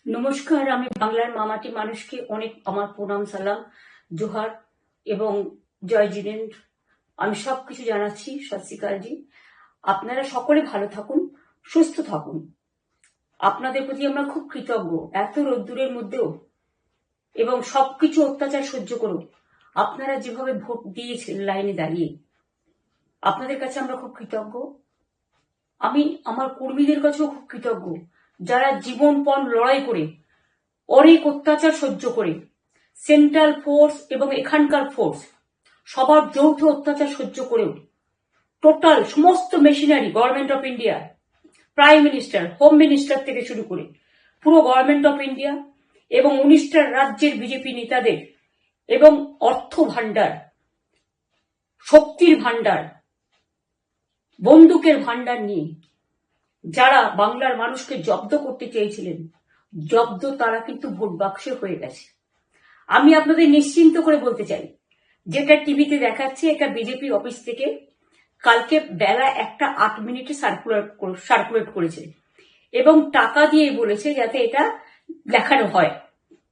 নমস্কার, আমি বাংলার মামাটি মানুষকে অনেক আমার প্রণাম, সালাম, জোহার এবং জয় জিনেন্দ্র। আমি সবকিছু জানাচ্ছি। সত শ্রী আকাল জি। আপনারা সকলে ভালো থাকুন, সুস্থ থাকুন। আপনাদের প্রতি আমরা খুব কৃতজ্ঞ। এত রোদ্দুরের মধ্যেও এবং সবকিছু অত্যাচার সহ্য করুন আপনারা যেভাবে ভোট দিয়েছেন লাইনে দাঁড়িয়ে, আপনাদের কাছে আমরা খুব কৃতজ্ঞ। আমি আমার কর্মীদের কাছেও খুব কৃতজ্ঞ, যারা জীবনপণ লড়াই করে অনেক অত্যাচার সহ্য করে সেন্ট্রাল ফোর্স এবং এখানকার ফোর্স সবার যৌথ অত্যাচার সহ্য করেও টোটাল সমস্ত machinery government of India, prime minister, home minister থেকে শুরু করে পুরো গভর্নমেন্ট অফ ইন্ডিয়া এবং 19টা রাজ্যের বিজেপি নেতাদের এবং অর্থ ভান্ডার, শক্তির ভান্ডার, বন্দুকের ভান্ডার নিয়ে যারা বাংলার মানুষকে জব্দ করতে চেয়েছিলেন, জব্দ তারা কিন্তু ভোট বাক্সে হয়ে গেছে। আমি আপনাদের নিশ্চিন্ত করে বলতে চাই, যেটা টিভিতে দেখাচ্ছে এটা বিজেপি অফিস থেকে কালকে বেলা 1:08 সার্কুলেট করেছে এবং টাকা দিয়ে বলেছে যাতে এটা দেখানো হয়।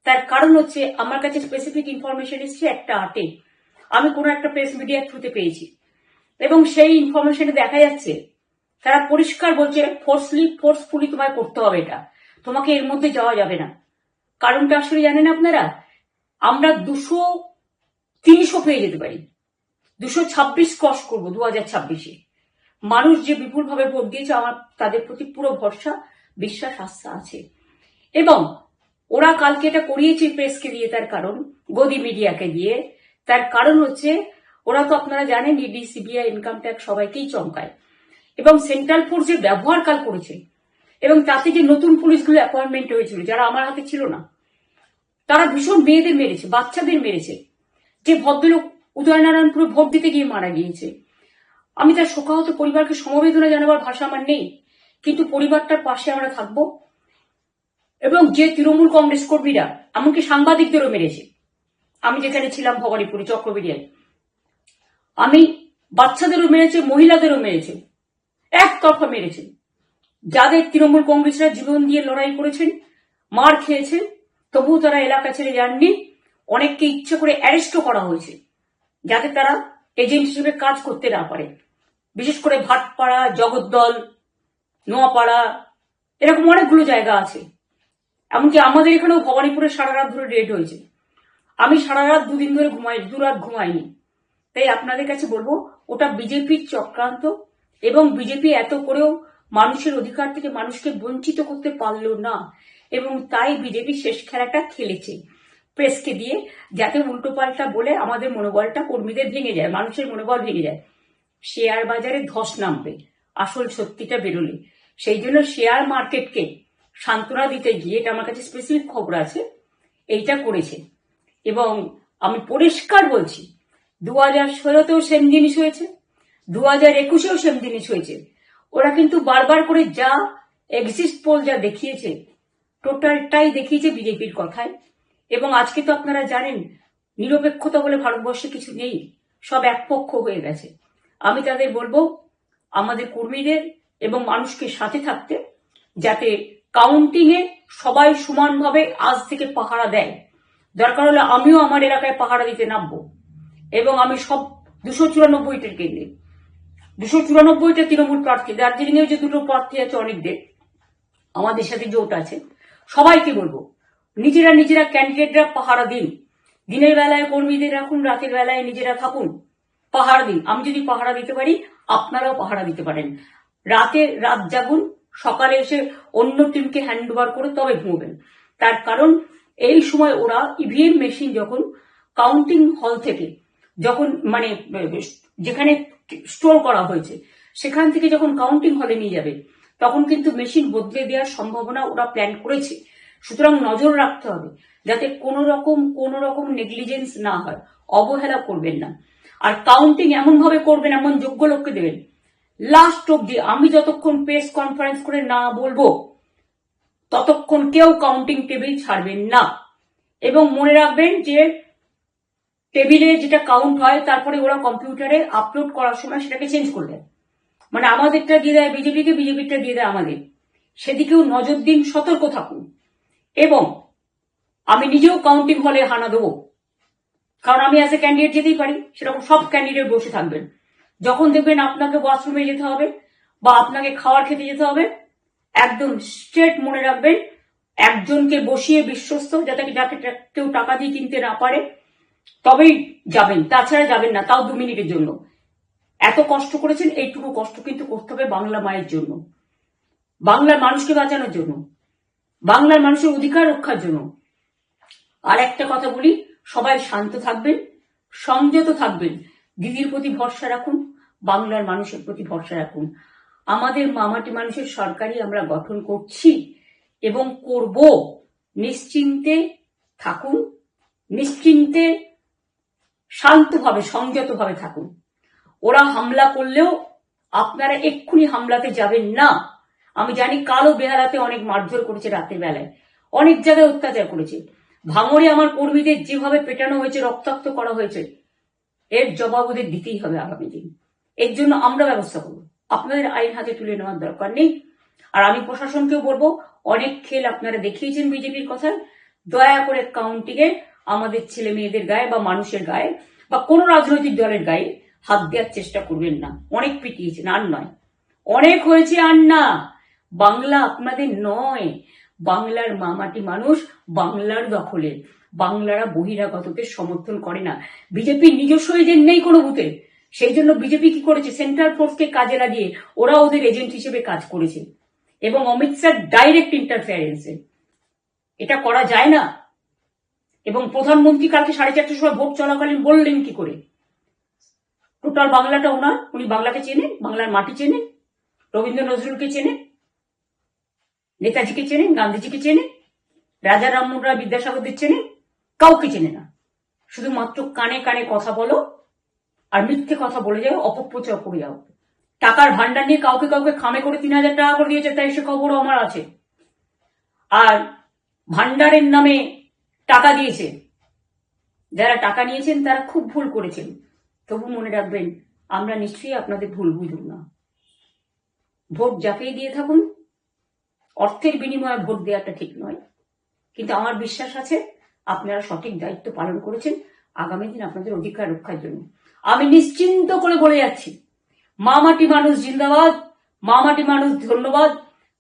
তার কারণ হচ্ছে আমার কাছে স্পেসিফিক ইনফরমেশন এসছে 1:08 আমি কোনো একটা প্রেস মিডিয়ার থ্রুতে পেয়েছি এবং সেই ইনফরমেশনে দেখা যাচ্ছে তারা পরিষ্কার বলছে ফোর্সফুলি তোমায় করতে হবে, এটা তোমাকে এর মধ্যে যাওয়া যাবে না। কারণটা আসলে জানেন আপনারা, আমরা 200-300 পেয়ে যেতে পারি, 226 ক্রস করবো 2026-এ। মানুষ যে বিপুল ভাবে ভোট দিয়েছে, আমার তাদের প্রতি পুরো ভরসা, বিশ্বাস, আস্থা আছে। এবং ওরা কালকে এটা করিয়েছে প্রেসকে দিয়ে, তার কারণ গদি মিডিয়াকে দিয়ে, তার কারণ হচ্ছে ওরা তো আপনারা জানেন ইডি, সিবিআই, ইনকাম ট্যাক্স সবাইকেই চমকায় এবং সেন্ট্রাল ফোর্সের ব্যবহার কাল করেছে এবং তাতে যে নতুন পুলিশগুলো অ্যাপয়েন্টমেন্ট হয়েছিল যারা আমার হাতে ছিল না, তারা ভীষণ মেয়েদের মেরেছে, বাচ্চাদের মেরেছে। যে ভদ্রলোক উদয়নারায়ণপুরে ভোট দিতে গিয়ে মারা গিয়েছে, আমি তার শোকাহত পরিবারকে সমবেদনা জানাবার ভাষা আমার নেই, কিন্তু পরিবারটার পাশে আমরা থাকবো। এবং যে তৃণমূল কংগ্রেস কর্মীরা এমনকি সাংবাদিকদেরও মেরেছে, আমি যেখানে ছিলাম ভবানীপুরে চক্রবেড়িয়ায়, আমি বাচ্চাদেরও মেরেছে, মহিলাদেরও মেরেছে, একতরফা মেরেছে। যাদের তৃণমূল কংগ্রেসরা জীবন দিয়ে লড়াই করেছেন, মার খেয়েছেন, তবুও তারা এলাকা ছেড়ে যাননি। অনেককে ইচ্ছে করে অ্যারেস্টও করা হয়েছে যাতে তারা এজেন্ট হিসেবে কাজ করতে না পারে। বিশেষ করে ভাটপাড়া, জগদ্দল, নোয়াপাড়া, এরকম অনেকগুলো জায়গা আছে। এমনকি আমাদের এখানেও ভবানীপুরে সারা রাত ধরে রেড হয়েছে। আমি সারা রাত 2 দিন ধরে দুরাত ঘুমাইনি। তাই আপনাদের কাছে বলবো, ওটা বিজেপির চক্রান্ত এবং বিজেপি এত করেও মানুষের অধিকার থেকে মানুষকে বঞ্চিত করতে পারলো না এবং তাই বিজেপি শেষ খেলাটা খেলেছে প্রেসকে দিয়ে, যাতে উল্টো পাল্টা বলে আমাদের মনোবলটা কর্মীদের ভেঙে যায়, মানুষের মনোবল ভেঙে যায়। শেয়ার বাজারে ধস নামবে আসল সত্যিটা বেরোলে। সেই জন্য শেয়ার মার্কেটকে সান্ত্বনা দিতে গিয়ে, এটা আমার কাছে স্পেসিফিক খবর আছে, এইটা করেছে। এবং আমি পরিষ্কার বলছি, 2016তেও সেম জিনিস হয়েছে, 2021এও সেম জিনিস হয়েছে। ওরা কিন্তু বারবার করে যা এক্সিস্ট পোল যা দেখিয়েছে, টোটালটাই দেখিয়েছে বিজেপির কথায়। এবং আজকে তো আপনারা জানেন নিরপেক্ষতা বলে ভারতবর্ষে কিছু নেই, সব একপক্ষ হয়ে গেছে। আমি তাদের বলবো আমাদের কর্মীদের এবং মানুষকে সাথে থাকতে, যাতে কাউন্টিং এ সবাই সমানভাবে আজ থেকে পাহারা দেয়। দরকার হলে আমিও আমার এলাকায় পাহারা দিতে নামবো এবং আমি সব 294টা কেন্দ্রে, 294টা তৃণমূল প্রার্থী, দার্জিলিং এও যে 2টো প্রার্থী আছে অনেকদের আমাদের সাথে জোট আছে, সবাইকে বলবো নিজেরা ক্যান্ডিডেটরা পাহারা দিন। দিনের বেলায় কর্মীদের রাখুন, রাতের বেলায় নিজেরা থাকুন, পাহারা দিন। আমি যদি পাহারা দিতে পারি, আপনারাও পাহারা দিতে পারেন। রাত জাগুন, সকালে এসে অন্য টিমকে হ্যান্ড ওভার করে তবে ঘুমবেন। তার কারণ এই সময় ওরা ইভিএম মেশিন যখন কাউন্টিং হল থেকে, যখন মানে যেখানে স্টোর করা হয়েছে সেখান থেকে যখন কাউন্টিং হলে নিয়ে যাবে, তখন কিন্তু মেশিন বদলে দেওয়ার সম্ভাবনা ওরা প্ল্যান করেছে। সুতরাং নজর রাখতে হবে যাতে কোনো রকম নেগলিজেন্স না হয়, অবহেলা করবেন না। আর কাউন্টিং এমন ভাবে করবেন, এমন যোগ্য লোককে দেবেন লাস্ট অব্দি। আমি যতক্ষণ প্রেস কনফারেন্স করে না বলবো ততক্ষণ কেউ কাউন্টিং টেবিল ছাড়বেন না। এবং মনে রাখবেন যে টেবিলে যেটা কাউন্ট হয় তারপরে ওরা কম্পিউটারে আপলোড করার সময় সেটাকে চেঞ্জ করে দেয়, মানে আমাদেরটা দিয়ে দেয় বিজেপিকে, বিজেপিটা দিয়ে দেয় আমাদের। সেদিকেও নজর দিন, সতর্ক থাকুন। এবং আমি নিজেও কাউন্টিং হলে হানা দেবো, কারণ আমি অ্যাজ এ ক্যান্ডিডেট যেতেই পারি, সেরকম সব ক্যান্ডিডেট বসে থাকবেন। যখন দেখবেন আপনাকে ওয়াশরুমে যেতে হবে বা আপনাকে খাবার খেতে যেতে হবে, একদম স্ট্রেট মনে রাখবেন, একজনকে বসিয়ে বিশ্বস্ত, যাতে যাকে কেউ টাকা দিয়ে কিনতে না পারে, তবেই যাবেন, তাছাড়া যাবেন না, তাও 2 মিনিটের জন্য। এত কষ্ট করেছেন, এইটুকু কষ্ট কিন্তু করতে হবে বাংলা মায়ের জন্য, বাংলার মানুষকে বাঁচানোর জন্য, বাংলার মানুষের অধিকার রক্ষার জন্য। আর একটা কথা বলি, সবাই শান্ত থাকবেন, সংযত থাকবেন, দিদির প্রতি ভরসা রাখুন, বাংলার মানুষের প্রতি ভরসা রাখুন। আমাদের মামাটি মানুষের সরকারই আমরা গঠন করছি এবং করব। নিশ্চিন্তে থাকুন, নিশ্চিন্তে শান্তভাবে সংযতভাবে থাকুন। ওরা হামলা করলেও আপনারা এক্ষুনি হামলাতে যাবেন না। আমি জানি কালো বেহালাতে অনেক মারধর করেছে, রাতের বেলায় অনেক জায়গায় অত্যাচার করেছে। ভাঙড়ে আমার কর্মীদের যেভাবে পেটানো হয়েছে, রক্তাক্ত করা হয়েছে, এর জবাব ওদের দিতেই হবে আগামী দিন। এর জন্য আমরা ব্যবস্থা করব, আপনাদের আইন হাতে তুলে নেওয়ার দরকার নেই। আর আমি প্রশাসনকেও বলবো, অনেক খেল আপনারা দেখিয়েছেন বিজেপির কথায়, দয়া করে কাউন্টিংয়ে আমাদের ছেলে মেয়েদের গায়ে বা মানুষের গায়ে বা কোনো রাজনৈতিক দলের গায়ে হাত দেওয়ার চেষ্টা করবেন না। অনেক পিটিয়েছেন, আর নয়, অনেক হয়েছে, আর না। বাংলা আপনাদের নয়, বাংলার মামাটি মানুষ বাংলার দখলে। বাংলারা বহিরাগতদের সমর্থন করে না। বিজেপির নিজস্ব এজেন্ট নেই কোনো বুথে, সেই জন্য বিজেপি কি করেছে, সেন্ট্রাল ফোর্সকে কাজে লাগিয়ে ওরা ওদের এজেন্ট হিসেবে কাজ করেছে, এবং অমিত শাহ ডাইরেক্ট ইন্টারফেয়ারেন্সে। এটা করা যায় না। এবং প্রধানমন্ত্রী কালকে 4:30টার সময় ভোট চলাকালীন বললেন কি করে, টোটাল বাংলাটা ওনার, উনি বাংলাকে চেনেন, বাংলার মাটি চেনেন, রবীন্দ্র নজরুলকে চেনেন, নেতাজিকে চেনেন, গান্ধীজিকে চেনেন, রাজা রামমোহন রায়, বিদ্যাসাগরদের চেনেন, কাউকে চেনে না। শুধুমাত্র কানে কানে কথা বলো আর মিথ্যে কথা বলে যাও, অপপ্রচার করে যাও। টাকার ভান্ডার নিয়ে কাউকে কাউকে খামে করে 3,000 টাকা করে দিয়েছে, তাই সে খবরও আমার আছে। আর ভান্ডারের নামে টাকা দিয়েছে, যারা টাকা নিয়েছেন তারা খুব ভুল করেছেন। তবু মনে রাখবেন, আমরা নিশ্চয়ই আপনাদের ভুল বুঝব না। ভোট ঝাঁপিয়ে দিয়ে থাকুন, অর্থের বিনিময়ে ভোট দেওয়াটা ঠিক নয়, কিন্তু আমার বিশ্বাস আছে আপনারা সঠিক দায়িত্ব পালন করেছেন আগামী দিন আপনাদের অধিকার রক্ষার জন্য। আমি নিশ্চিন্ত করে বলে যাচ্ছি, মামাটি মানুষ জিন্দাবাদ, মামাটি মানুষ ধন্যবাদ,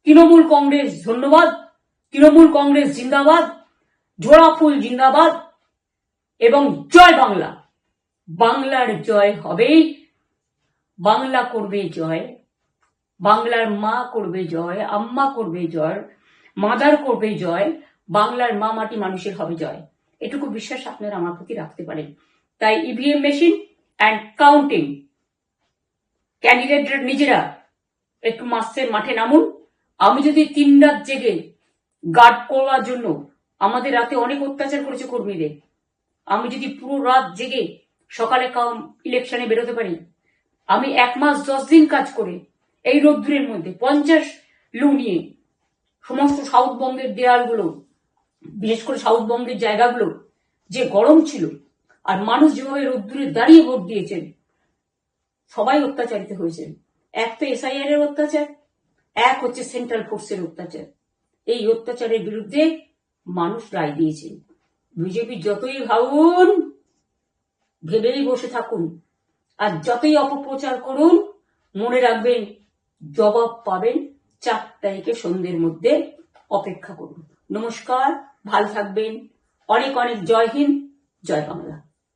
তৃণমূল কংগ্রেস ধন্যবাদ, তৃণমূল কংগ্রেস জিন্দাবাদ, ঝোড়া ফুল জিন্দাবাদ, এবং জয় বাংলা। বাংলার জয় হবেই, বাংলা করবে জয়, বাংলার মা করবে জয়, আম্মা করবে জয়, মাদার করবে জয়, বাংলার মা মাটি মানুষের হবে জয়। এটুকু বিশ্বাস আপনারা আমার প্রতি রাখতে পারেন। তাই ইভিএম মেশিন অ্যান্ড কাউন্টিং, ক্যান্ডিডেটরা নিজেরা একটু মাঠে নামুন। আমি যদি 3 রাত জেগে গার্ড করার জন্য, আমাদের রাতে অনেক অত্যাচার করেছে কর্মীদের, আমি যদি পুরো রাত জেগে সকালে ইলেকশনে বেরোতে পারি, আমি 1 মাস 10 দিন কাজ করে এই রোদ্দুরের মধ্যে 50 লু নিয়ে সমস্ত সাউথবঙ্গের দেয়ালগুলো, বিশেষ করে সাউথবঙ্গের জায়গাগুলো যে গরম ছিল, আর মানুষ যেভাবে রোদ্দুরে দাঁড়িয়ে ভোট দিয়েছেন, সবাই অত্যাচারিত হয়েছেন। এক তো এসআইআর এর অত্যাচার, এক হচ্ছে সেন্ট্রাল ফোর্সের অত্যাচার। এই অত্যাচারের বিরুদ্ধে মানুষ রায় দিয়েছেন। বিজেপি যতই ভাবুন, ভেবেই বসে থাকুন, আর যতই অপপ্রচার করুন, মনে রাখবেন জবাব পাবেন 4 তারিখে সন্ধ্যের মধ্যে। অপেক্ষা করুন। নমস্কার, ভালো থাকবেন। অনেক অনেক জয় হিন্দ, জয় বাংলা।